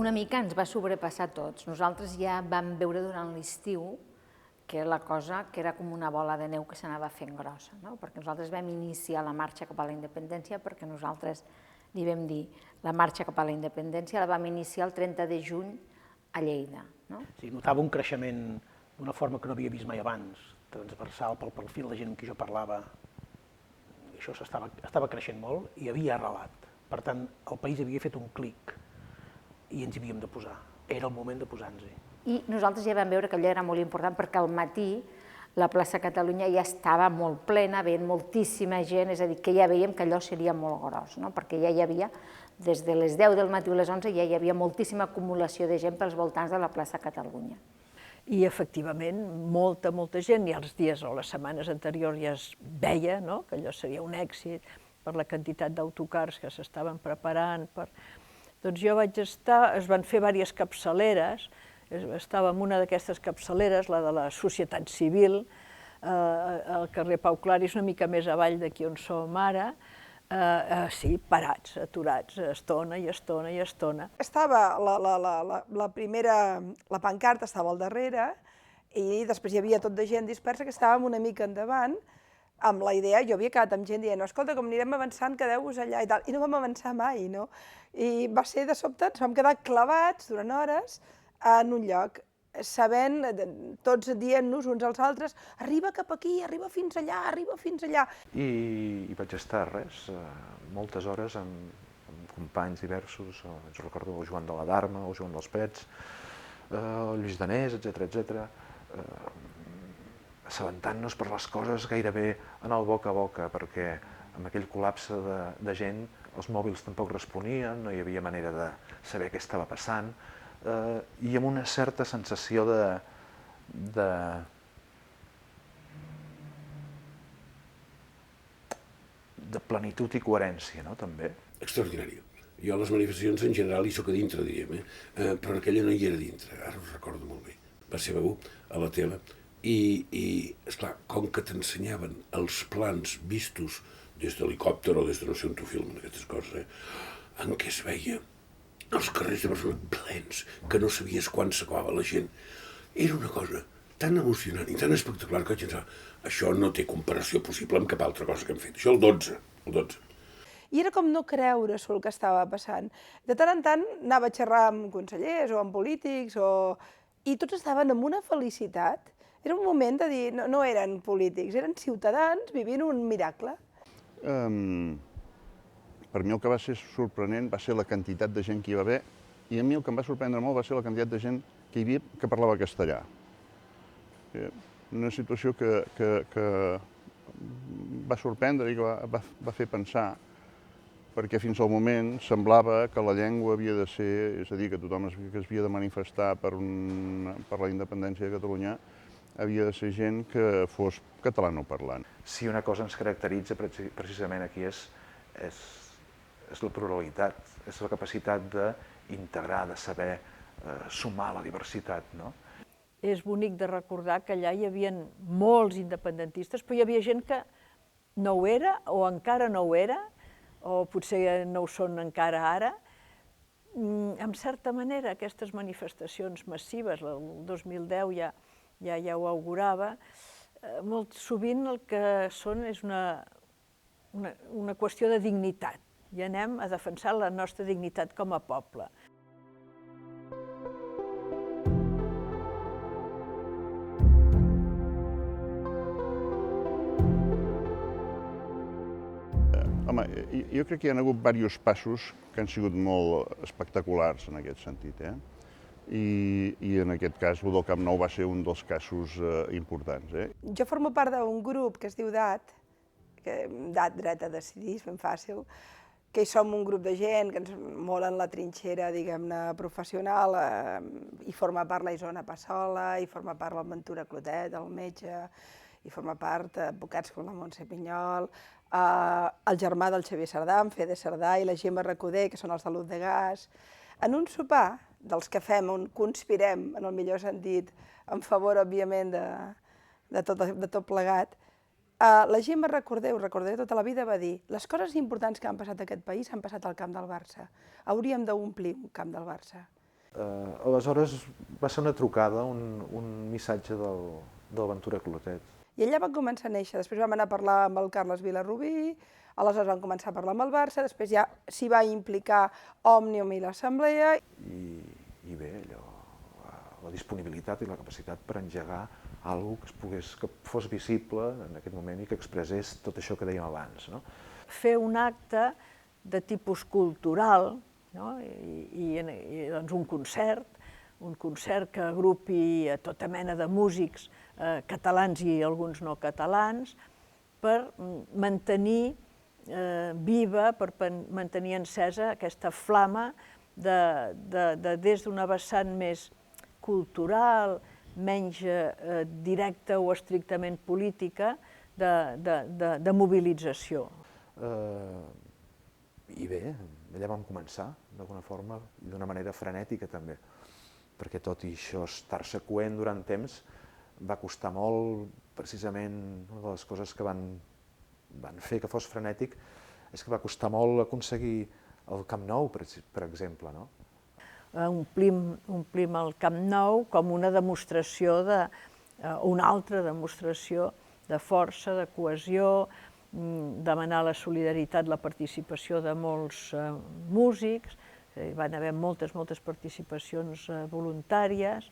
una mica ens va sobrepassar a tots. Nosaltres ja vam veure durant l'estiu que la cosa que era com una bola de neu que s'anava fent grossa, no? Perquè nosaltres vam iniciar la marxa cap a la independència perquè nosaltres li vam dir la marxa cap a la independència la vam iniciar el 30 de juny a Lleida. No? Sí, notava un creixement d'una forma que no havia vist mai abans, transversal pel perfil de gent amb qui jo parlava. Això estava creixent molt i havia arrelat. Per tant, el país havia fet un clic i ens hi havíem de posar. Era el moment de posar-nos-hi. I nosaltres ja vam veure que allò era molt important perquè al matí la plaça Catalunya ja estava molt plena, veient moltíssima gent, és a dir, que ja veiem que allò seria molt gros, no? Perquè ja hi havia, des de les 10 del matí a les 11, ja hi havia moltíssima acumulació de gent pels voltants de la plaça Catalunya. I efectivament, molta gent, i els dies o les setmanes anteriors ja es veia que allò seria un èxit per la quantitat d'autocars que s'estaven preparant. Doncs jo vaig estar, es van fer diverses capçaleres, estava en una d'aquestes capçaleres, la de la societat civil, al carrer Pau Claris, una mica més avall d'aquí on som ara, sí, parats, aturats, estona i estona i estona. Estava la pancarta estava al darrere i després hi havia tot de gent dispersa que estàvem una mica endavant amb la idea, jo havia quedat amb gent dient, escolta, com anirem avançant, quedeu-vos allà i tal, i no vam avançar mai, no? I va ser de sobte, ens vam quedar clavats durant hores en un lloc, sabent, tots dient-nos uns als altres, arriba cap aquí, arriba fins allà, arriba fins allà. I vaig estar, moltes hores amb companys diversos, jo recordo el Joan de la Darma, el Joan dels Pets, el Lluís Danés, etc., assabentant-nos per les coses gairebé en el boca a boca, perquè amb aquell col·lapse de gent els mòbils tampoc responien, no hi havia manera de saber què estava passant, i amb una certa sensació de plenitud i coherència, no?, també. Extraordinària. Jo a les manifestacions en general hi soc a dintre, diríem, però en aquella no hi era dintre, ara ho recordo molt bé. Va ser veure a la tele i esclar, com que t'ensenyaven els plans vistos des d'helicòpter o des de no sé on t'ho filmen, aquestes coses, en què es veia els carrers de Barcelona plens, que no sabies quan s'acabava la gent. Era una cosa tan emocionant i tan espectacular que vaig pensar, això no té comparació possible amb cap altra cosa que hem fet. Això el 12. I era com no creure-s'ho el que estava passant. De tant en tant anava a xerrar amb consellers o amb polítics i tots estaven amb una felicitat. Era un moment de dir, no eren polítics, eren ciutadans vivint un miracle. Per mi el que va ser sorprenent va ser la quantitat de gent que hi va haver i a mi el que em va sorprendre molt va ser la quantitat de gent que hi havia que parlava castellà. Una situació que va sorprendre i que va fer pensar, perquè fins al moment semblava que la llengua havia de ser, és a dir, que tothom que es havia de manifestar per la independència de Catalunya havia de ser gent que fos catalanoparlant. Si una cosa ens caracteritza precisament aquí és la pluralitat, és la capacitat d'integrar, de saber sumar la diversitat, no? És bonic de recordar que allà hi havia molts independentistes, però hi havia gent que no ho era o encara no ho era, o potser no ho són encara ara. En certa manera, aquestes manifestacions massives, el 2010 ja ho augurava, molt sovint el que són és una qüestió de dignitat. I anem a defensar la nostra dignitat com a poble. Home, jo crec que hi ha hagut diversos passos que han sigut molt espectaculars en aquest sentit, I en aquest cas el del Camp Nou va ser un dels casos importants. Jo formo part d'un grup que es diu DAT, Dret a Decidir, és ben fàcil, que hi som un grup de gent que ens mola en la trinxera, diguem-ne, professional, hi forma part la Isona Passola, hi forma part la Ventura Clotet, el metge, hi forma part advocats com la Montse Pinyol, el germà del Xavier Cerdà, en Fede Cerdà, i la Gemma Recoder, que són els de Luz de Gas. En un sopar, dels que fem, on conspirem, en el millor sentit, en favor, òbviament, de tot plegat, la Gemma Recoder, ho recordaré tota la vida, va dir les coses importants que han passat a aquest país han passat al camp del Barça. Hauríem d'omplir un camp del Barça. Aleshores va ser una trucada, un missatge del Ventura Clotet. I allà van començar a néixer. Després vam anar a parlar amb el Carles Vilarrubí, aleshores vam començar a parlar amb el Barça, després ja s'hi va implicar Òmnium i l'Assemblea. I bé, allò, la disponibilitat i la capacitat per engegar alguna cosa que fos visible en aquest moment i que expressés tot això que dèiem abans. No? Fer un acte de tipus cultural, no? I doncs un concert que agrupi a tota mena de músics catalans i alguns no catalans, per mantenir viva, per mantenir encesa aquesta flama des d'una vessant més cultural, menys directa o estrictament política, de mobilització. I bé, allà vam començar, d'alguna forma, i d'una manera frenètica també, perquè tot i això estar-se coent durant temps va costar molt, precisament una de les coses que van fer que fos frenètic és que va costar molt aconseguir el Camp Nou, per exemple, no? Omplim el Camp Nou com una demostració, una altra demostració de força, de cohesió, demanar la solidaritat, la participació de molts músics, hi van haver moltes participacions voluntàries,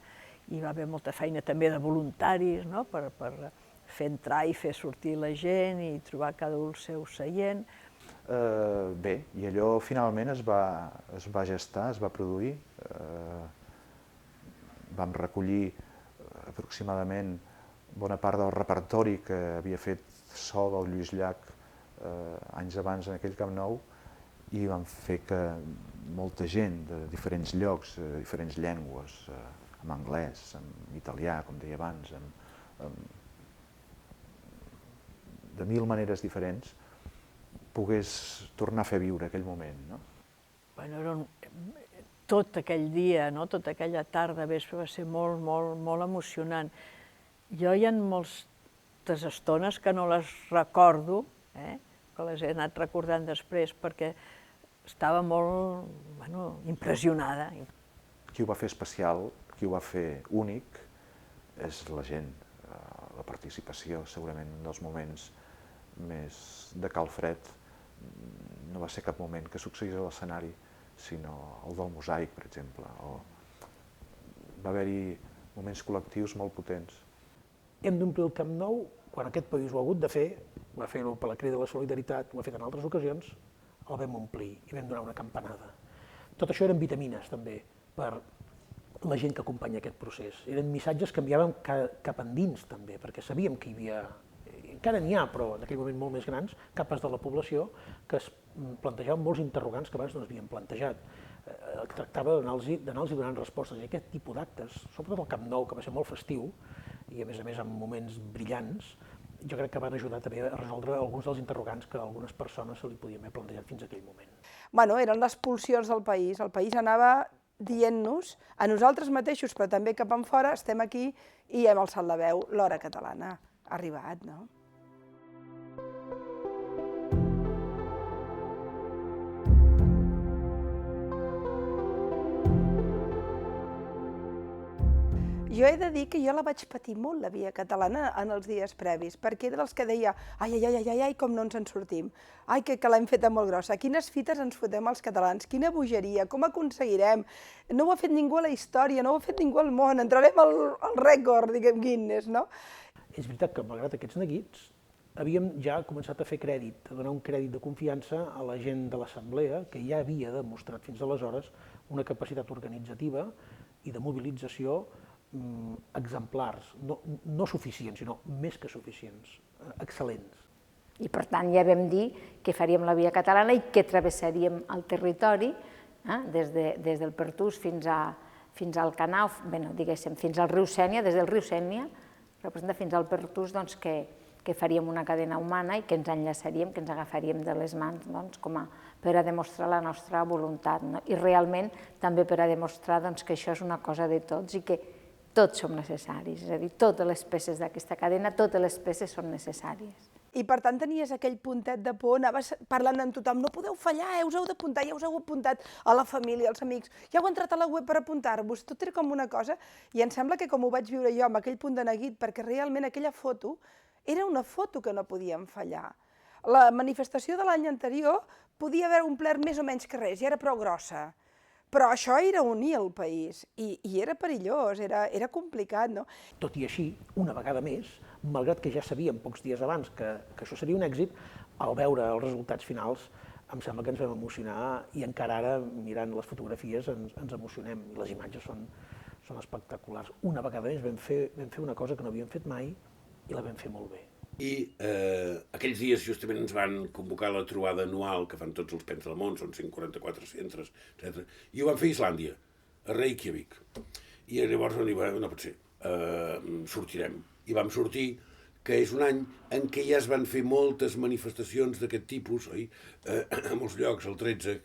hi va haver molta feina també de voluntaris, no? Per fer entrar i fer sortir la gent i trobar cada un el seu seient. Bé, i allò finalment es va gestar, es va produir. Vam recollir aproximadament bona part del repertori que havia fet so del Lluís Llach anys abans en aquell Camp Nou i vam fer que molta gent de diferents llocs, de diferents llengües, en anglès, en italià, com deia abans, de mil maneres diferents, pogués tornar a fer viure aquell moment. No? Tot aquell dia, tota aquella tarda, vespre, va ser molt emocionant. Jo hi ha moltes estones que no les recordo, que les he anat recordant després, perquè estava molt impressionada. Qui ho va fer especial, qui ho va fer únic, és la gent. La participació, segurament, un dels moments més de calfred, no va ser cap moment que succeís a l'escenari, sinó el del Mosaic, per exemple. Va haver-hi moments col·lectius molt potents. Hem d'omplir el Camp Nou, quan aquest país ho ha hagut de fer, va fer-ho per la Crida de la Solidaritat, ho ha fet en altres ocasions, el vam omplir i vam donar una campanada. Tot això eren vitamines, també, per la gent que acompanya aquest procés. Eren missatges que enviàvem cap endins, també, perquè sabíem que hi havia, encara n'hi ha, però en aquell moment molt més grans, capes de la població que es plantejaven molts interrogants que abans no s'havien plantejat. Tractava d'anar-los donant respostes. I aquest tipus d'actes, sobretot el Camp Nou, que va ser molt festiu, i a més amb moments brillants, jo crec que van ajudar també a resoldre alguns dels interrogants que a algunes persones se li podien haver plantejat fins a aquell moment. Bueno, eren les pulsions del país. El país anava dient-nos, a nosaltres mateixos, però també cap enfora, estem aquí i hem alçat la veu, l'hora catalana ha arribat, no? Jo he de dir que jo la vaig patir molt, la via catalana, en els dies previs, perquè era dels que deia ai, com no ens en sortim, ai, que l'hem feta molt grossa, quines fites ens fotem els catalans, quina bogeria, com aconseguirem, no ho ha fet ningú a la història, no ho ha fet ningú al món, entrarem al rècord, diguem, Guinness, no? És veritat que, malgrat aquests neguits, havíem ja començat a fer crèdit, a donar un crèdit de confiança a la gent de l'Assemblea, que ja havia demostrat fins aleshores una capacitat organitzativa i de mobilització exemplars, no suficients, sinó més que suficients, excel·lents. I per tant ja vam dir que faríem la via catalana i que travessaríem el territori des del Pertús fins al Canau, diguéssim, fins al riu Sénia, des del riu Sénia, representa fins al Pertús, doncs que faríem una cadena humana i que ens enllaçaríem, que ens agafaríem de les mans, doncs, per a demostrar la nostra voluntat. I realment també per a demostrar que això és una cosa de tots i que tots som necessaris, és a dir, totes les peces d'aquesta cadena, totes les peces són necessàries. I per tant tenies aquell puntet de por, anaves parlant amb tothom, no podeu fallar, us heu d'apuntar, ja us heu apuntat a la família, als amics, ja heu entrat a la web per apuntar-vos, tot era com una cosa, i em sembla que com ho vaig viure jo amb aquell punt de neguit, perquè realment aquella foto era una foto que no podíem fallar. La manifestació de l'any anterior podia haver omplert més o menys que res, ja era prou grossa. Però això era unir el país, i era perillós, era complicat, no? Tot i així, una vegada més, malgrat que ja sabíem pocs dies abans que això seria un èxit, al veure els resultats finals em sembla que ens vam emocionar i encara ara, mirant les fotografies, ens emocionem i les imatges són espectaculars. Una vegada més vam fer una cosa que no havíem fet mai i la vam fer molt bé. I aquells dies justament ens van convocar a la trobada anual que fan tots els PENs del món, són 144 centres, etc. I ho van fer a Islàndia, a Reykjavik. I llavors vam dir, no pot ser, sortirem. I vam sortir, que és un any en què ja es van fer moltes manifestacions d'aquest tipus, oi? A molts llocs, el 13,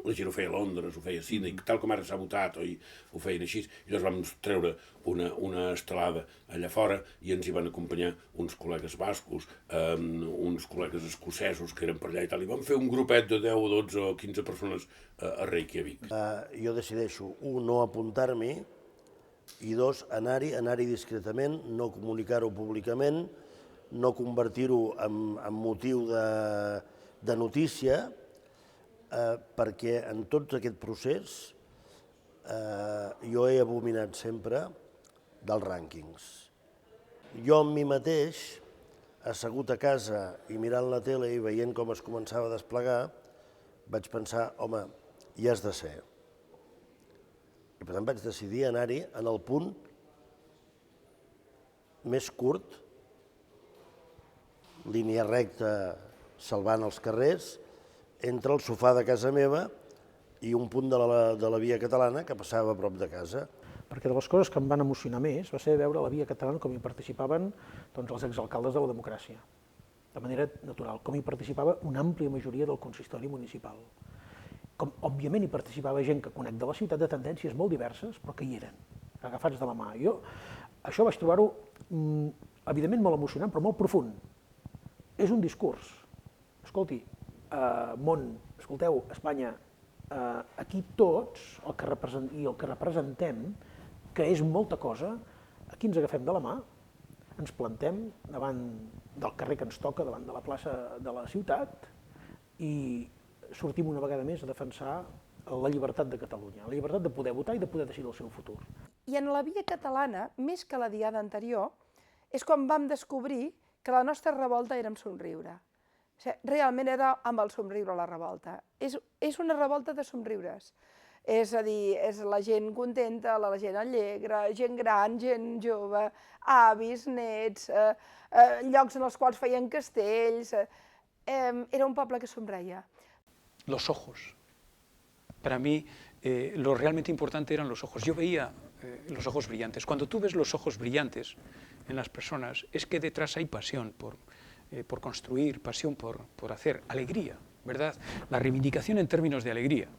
la gent ho feia a Londres, ho feia a Sydney, tal com ara s'ha votat, oi? Ho feien així. I llavors vam treure una estelada allà fora i ens hi van acompanyar uns col·legues bascos, uns col·legues escocesos que eren per allà i tal. I vam fer un grupet de 10 o 12 o 15 persones a Reykjavik. Jo decideixo, un, no apuntar-m'hi, i dos, anar-hi discretament, no comunicar-ho públicament, no convertir-ho en motiu de notícia, perquè en tot aquest procés jo he abominat sempre dels rànquings. Jo amb mi mateix, assegut a casa i mirant la tele i veient com es començava a desplegar, vaig pensar, home, hi has de ser. I per tant vaig decidir anar-hi en el punt més curt, línia recta salvant els carrers, entre el sofà de casa meva i un punt de la Via Catalana que passava a prop de casa. Perquè de les coses que em van emocionar més va ser veure la Via Catalana com hi participaven els exalcaldes de la democràcia, de manera natural, com hi participava una àmplia majoria del consistori municipal. Com, òbviament, hi participava gent que conec de la ciutat de tendències molt diverses, però que hi eren, agafats de la mà. Jo això vaig trobar-ho, evidentment, molt emocionant, però molt profund. És un discurs. Escolti, món, escolteu, Espanya, aquí tots, el que representem, que és molta cosa, aquí ens agafem de la mà, ens plantem davant del carrer que ens toca, davant de la plaça de la ciutat, i sortim una vegada més a defensar la llibertat de Catalunya, la llibertat de poder votar i de poder decidir el seu futur. I en la Via Catalana, més que la diada anterior, és quan vam descobrir que la nostra revolta era amb somriure. O sigui, realment era amb el somriure la revolta. És una revolta de somriures. És a dir, és la gent contenta, la gent alegre, gent gran, gent jove, avis, nets, llocs en els quals feien castells. Era un poble que somreia. Los ojos. Para mí, lo realmente importante eran los ojos. Yo veía los ojos brillantes. Cuando tú ves los ojos brillantes en las personas, es que detrás hay pasión por construir, pasión por hacer, alegría, ¿verdad? La reivindicación en términos de alegría.